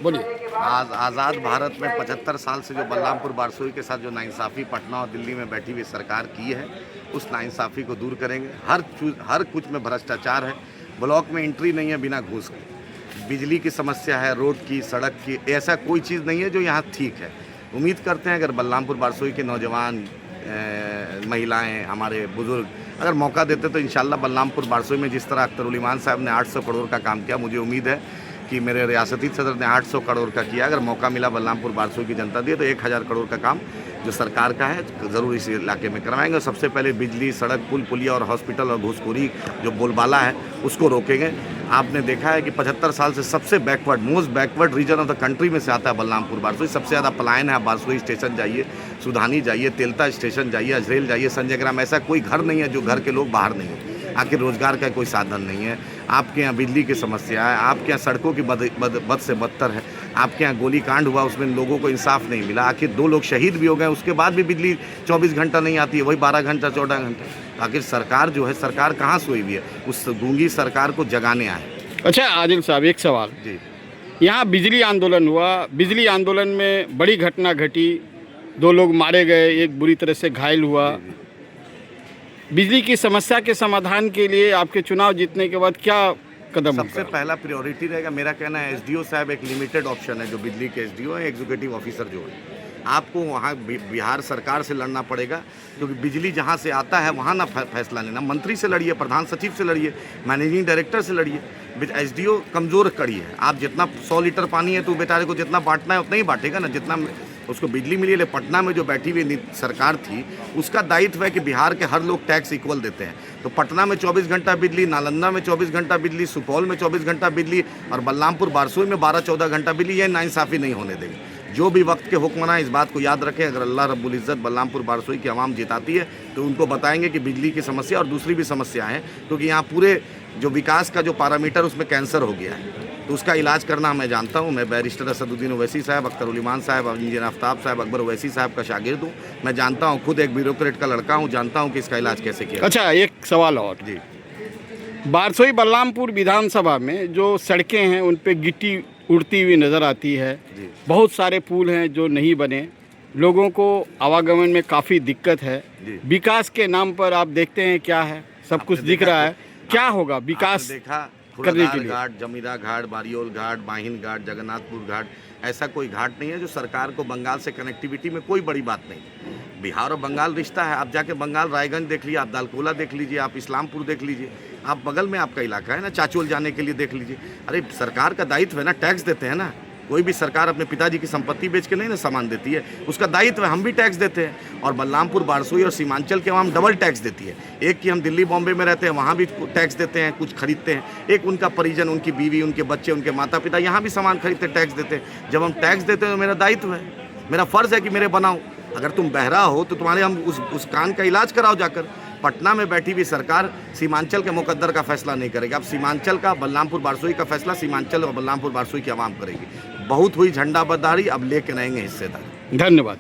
बोलिए। आज आज़ाद भारत में 75 साल से जो बलरामपुर बारसोई के साथ जो नाइंसाफ़ी पटना और दिल्ली में बैठी हुई सरकार की है, उस नाइंसाफ़ी को दूर करेंगे। हर कुछ में भ्रष्टाचार है। ब्लॉक में एंट्री नहीं है बिना घूस के। बिजली की समस्या है, रोड की, सड़क की, ऐसा कोई चीज़ नहीं है जो यहाँ ठीक है। उम्मीद करते हैं अगर बलरामपुर बारसोई के नौजवान, महिलाएं, हमारे बुज़ुर्ग अगर मौका देते तो इंशाल्लाह बलरामपुर बारसोई में जिस तरह अख्तरुल साहब ने 800 करोड़ का काम किया, मुझे उम्मीद है कि मेरे रियासती सदर ने 800 करोड़ का किया। अगर मौका मिला बलरामपुर बारसोई की जनता दिए तो 1000 करोड़ का काम जो सरकार का है ज़रूर इस इलाके में करवाएंगे। सबसे पहले बिजली, सड़क, पुल पुलिया और हॉस्पिटल और घूसखोरी जो बोलबाला है उसको रोकेंगे। आपने देखा है कि 75 साल से सबसे most backward region of the country में से आता है बलरामपुर बारसोई। सबसे ज़्यादा पलायन है। आप बारसोई स्टेशन जाइए, सुधानी जाइए, तेलता स्टेशन जाइए, अजरेल जाइए, संजय ग्राम, ऐसा कोई घर नहीं है जो घर के लोग बाहर नहीं हैं। आखिर रोज़गार का कोई साधन नहीं है। आपके यहाँ बिजली की समस्या है, आपके यहाँ सड़कों की बद से बदतर है, आपके यहाँ गोली कांड हुआ उसमें लोगों को इंसाफ नहीं मिला। आखिर 2 लोग शहीद भी हो गए, उसके बाद भी बिजली 24 घंटा नहीं आती है, वही 12 घंटा 14 घंटा। आखिर सरकार जो है, सरकार कहाँ सोई हुई है? उस गूंगी सरकार को जगाने आए। अच्छा आदिल साहब, एक सवाल जी। यहाँ बिजली आंदोलन हुआ, बिजली आंदोलन में बड़ी घटना घटी, 2 लोग मारे गए, एक बुरी तरह से घायल हुआ। बिजली की समस्या के समाधान के लिए आपके चुनाव जीतने के बाद क्या कदम सबसे पहला प्रायोरिटी रहेगा, मेरा कहना है एसडीओ साहब एक लिमिटेड ऑप्शन है, जो बिजली के एसडीओ है, एग्जीक्यूटिव ऑफिसर जो है, आपको वहाँ बिहार सरकार से लड़ना पड़ेगा, क्योंकि बिजली जहाँ से आता है वहाँ ना फैसला लेना। मंत्री से लड़िए, प्रधान सचिव से लड़िए, मैनेजिंग डायरेक्टर से लड़िए। एसडीओ कमज़ोर कड़ी है। आप जितना 100 लीटर पानी है तो बेचारे को जितना बांटना है उतना ही बांटेगा ना, जितना उसको बिजली मिली है। पटना में जो बैठी हुई सरकार थी उसका दायित्व है कि बिहार के हर लोग टैक्स इक्वल देते हैं। तो पटना में 24 घंटा बिजली, नालंदा में 24 घंटा बिजली, सुपौल में 24 घंटा बिजली और बलरामपुर बारसोई में 12-14 घंटा बिजली। ये नाइंसाफ़ी नहीं होने देगी। जो भी वक्त के हुक्मरान इस बात को याद रखें, अगर अल्लाह रब्बुल इज़्ज़त बलरामपुर बारसोई की आवाम जिताती है तो उनको बताएंगे कि बिजली की समस्या और दूसरी भी समस्या है, क्योंकि यहाँ पूरे जो विकास का जो पैरामीटर उसमें कैंसर हो गया है, तो उसका इलाज करना मैं जानता हूँ। मैं बैरिस्टर असदुद्दीन ओवैसी साहब, अख्तरुल साहब, इंजीनियर आफ्ताब साहब, अकबर ओवैसी साहब का शागिर्द हूँ। मैं जानता हूँ, खुद एक ब्यूरोक्रेट का लड़का हूँ, जानता हूँ कि इसका इलाज कैसे किया। अच्छा एक सवाल और जी। बारसोई बलरामपुर विधानसभा में जो सड़कें हैं उन पे गिट्टी उड़ती हुई नज़र आती है। बहुत सारे पुल हैं जो नहीं बने, लोगों को आवागमन में काफ़ी दिक्कत है। विकास के नाम पर आप देखते हैं क्या है, सब कुछ दिख रहा है, क्या होगा विकास करने के लिए? घाट, जमीरा घाट, बारियोल घाट, माहिन घाट, जगन्नाथपुर घाट, ऐसा कोई घाट नहीं है जो सरकार को बंगाल से कनेक्टिविटी में कोई बड़ी बात नहीं। बिहार और बंगाल रिश्ता है। आप जाके बंगाल रायगंज देख लीजिए, आप दालकोला देख लीजिए, आप इस्लामपुर देख लीजिए, आप बगल में आपका इलाका है ना, चाचोल जाने के लिए देख लीजिए। अरे सरकार का दायित्व है ना, टैक्स देते हैं ना। कोई भी सरकार अपने पिताजी की संपत्ति बेच के नहीं ना सामान देती है, उसका दायित्व है। हम भी टैक्स देते हैं और बलरामपुर बारसोई और सीमांचल के आवाम डबल टैक्स देती है। एक कि हम दिल्ली बॉम्बे में रहते हैं, वहाँ भी टैक्स देते हैं, कुछ खरीदते हैं। एक उनका परिजन, उनकी बीवी, उनके बच्चे, उनके माता पिता यहाँ भी सामान खरीदते, टैक्स देते हैं। जब हम टैक्स देते हैं तो मेरा दायित्व है, मेरा फ़र्ज़ है कि मेरे बनाओ। अगर तुम बहरा हो तो तुम्हारे हम उस कान का इलाज कराओ जाकर। पटना में बैठी हुई सरकार सीमांचल के मुकद्दर का फैसला नहीं करेगी। अब सीमांचल का, बलरामपुर बारसोई का फैसला सीमांचल और बलरामपुर बारसोई की आवाम करेगी। बहुत हुई झंडा बरदारी, अब लेके रहेंगे हिस्सेदारी। धन्यवाद।